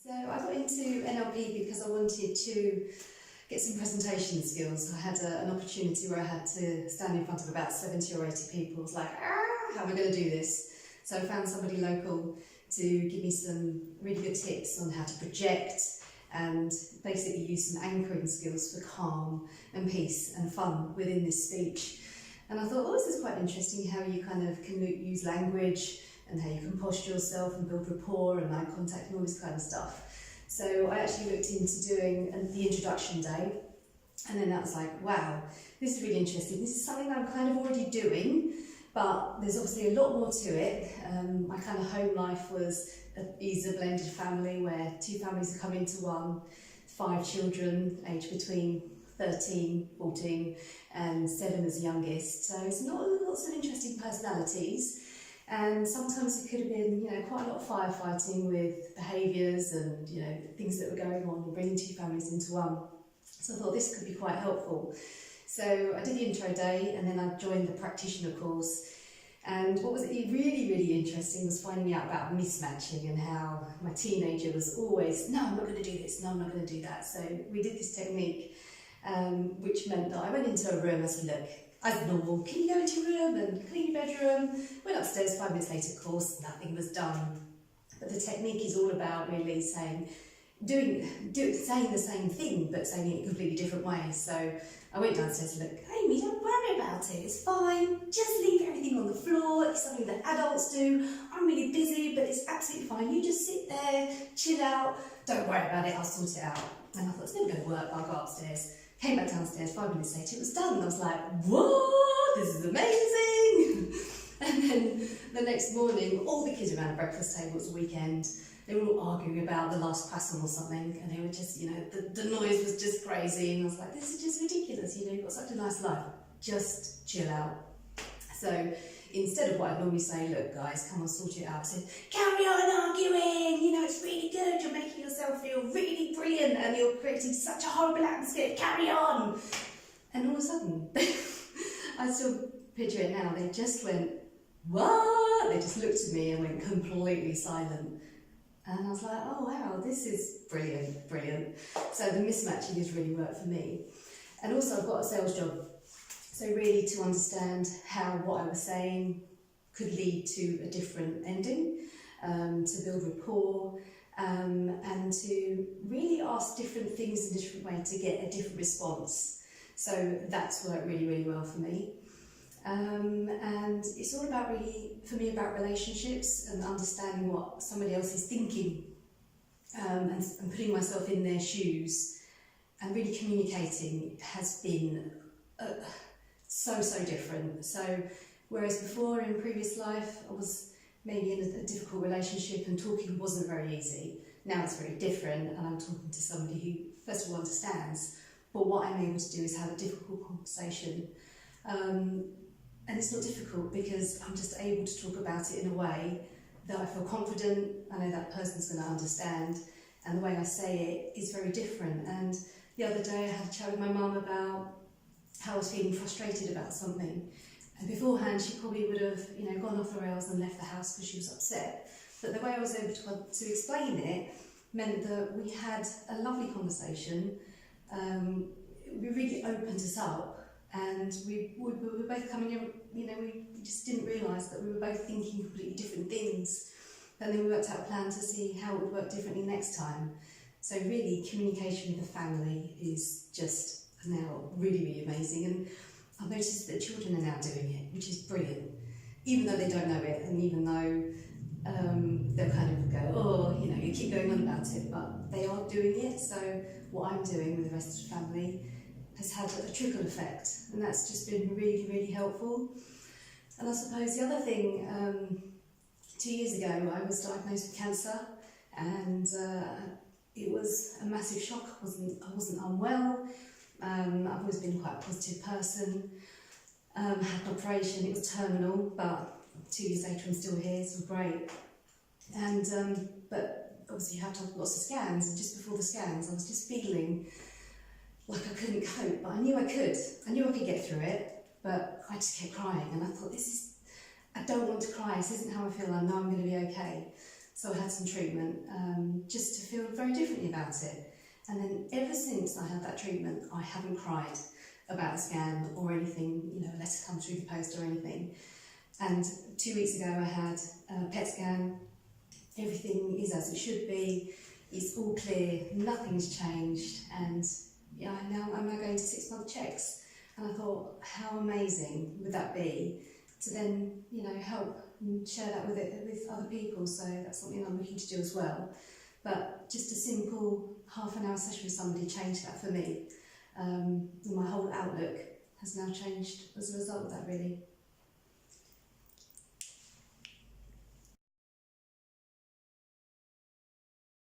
So I got into NLP because I wanted to get some presentation skills. I had an opportunity where I had to stand in front of about 70 or 80 people. I was like, how am I going to do this? So I found somebody local to give me some really good tips on how to project and basically use some anchoring skills for calm and peace and fun within this speech. And I thought, oh, this is quite interesting how you kind of can use language and how you can posture yourself and build rapport and eye contact and all this kind of stuff. So I actually looked into doing the introduction day, and then that was like, wow, this is really interesting. This is something that I'm kind of already doing, but there's obviously a lot more to it. My kind of home life is a blended family where two families have come into one, 5 children aged between 13, 14 and 7 as the youngest. So it's not lots of interesting personalities. And sometimes it could have been, quite a lot of firefighting with behaviours and, things that were going on and bringing 2 families into one. So I thought this could be quite helpful. So I did the intro day and then I joined the practitioner course. And what was really, really interesting was finding out about mismatching and how my teenager was always, no, I'm not going to do this, no, I'm not going to do that. So we did this technique, which meant that I went into a room. I said, look, as normal, can you go into your room and clean your bedroom? Went upstairs, 5 minutes later, of course, nothing was done. But the technique is all about really saying the same thing, but saying it in completely different ways. So I went downstairs and look, Amy, don't worry about it, it's fine. Just leave everything on the floor. It's something that adults do. I'm really busy, but it's absolutely fine. You just sit there, chill out. Don't worry about it, I'll sort it out. And I thought, it's never going to work, I'll go upstairs. Came back downstairs, 5 minutes later, it was done. And I was like, what? This is amazing. And then the next morning, all the kids around the breakfast table, it was a weekend, they were all arguing about the last croissant or something, and they were just, the noise was just crazy, and I was like, this is just ridiculous, you've got such a nice life, just chill out. So instead of what I'd normally say, look guys, come on, sort it out, I said, carry on arguing, it's really good, you're making yourself feel really brilliant and you're creating such a horrible atmosphere, carry on. And all of a sudden, I still picture it now, they just went, what? They just looked at me and went completely silent. And I was like, oh wow, this is brilliant, brilliant. So the mismatching has really worked for me. And also I've got a sales job. So really to understand how what I was saying could lead to a different ending, to build rapport, and to really ask different things in a different way to get a different response. So that's worked really, really well for me. And it's all about really, for me, about relationships and understanding what somebody else is thinking, and putting myself in their shoes and really communicating has been so different. So whereas before in previous life I was maybe in a difficult relationship and talking wasn't very easy, now it's very different and I'm talking to somebody who first of all understands, but what I'm able to do is have a difficult conversation. And it's not difficult because I'm just able to talk about it in a way that I feel confident, I know that person's going to understand, and the way I say it is very different. And the other day I had a chat with my mum about how I was feeling frustrated about something. And beforehand she probably would have gone off the rails and left the house because she was upset. But the way I was able to explain it meant that we had a lovely conversation. We really opened us up. And we were both coming in, we just didn't realise that we were both thinking completely different things. And then we worked out a plan to see how it would work differently next time. So really, communication with the family is just now really, really amazing. And I've noticed that children are now doing it, which is brilliant. Even though they don't know it, and even though they'll kind of go, oh, you keep going on about it, but they are doing it. So what I'm doing with the rest of the family has had a trickle effect, and that's just been really, really helpful. And I suppose the other thing, 2 years ago I was diagnosed with cancer, and it was a massive shock. I wasn't unwell. I've always been quite a positive person. Had an operation, it was terminal, but 2 years later I'm still here, so great. And but obviously you have to have lots of scans, and just before the scans I was just feeling like I couldn't cope, but I knew I could. I knew I could get through it, but I just kept crying, and I thought, I don't want to cry, this isn't how I feel, I know I'm going to be okay. So I had some treatment just to feel very differently about it. And then ever since I had that treatment, I haven't cried about a scan or anything, you know, a letter come through the post or anything. And 2 weeks ago I had a PET scan. Everything is as it should be. It's all clear, nothing's changed, and yeah, I'm now going to 6-month checks. And I thought, how amazing would that be to then, you know, help and share that with other people. So that's something I'm looking to do as well. But just a simple half-an-hour session with somebody changed that for me. And my whole outlook has now changed as a result of that, really.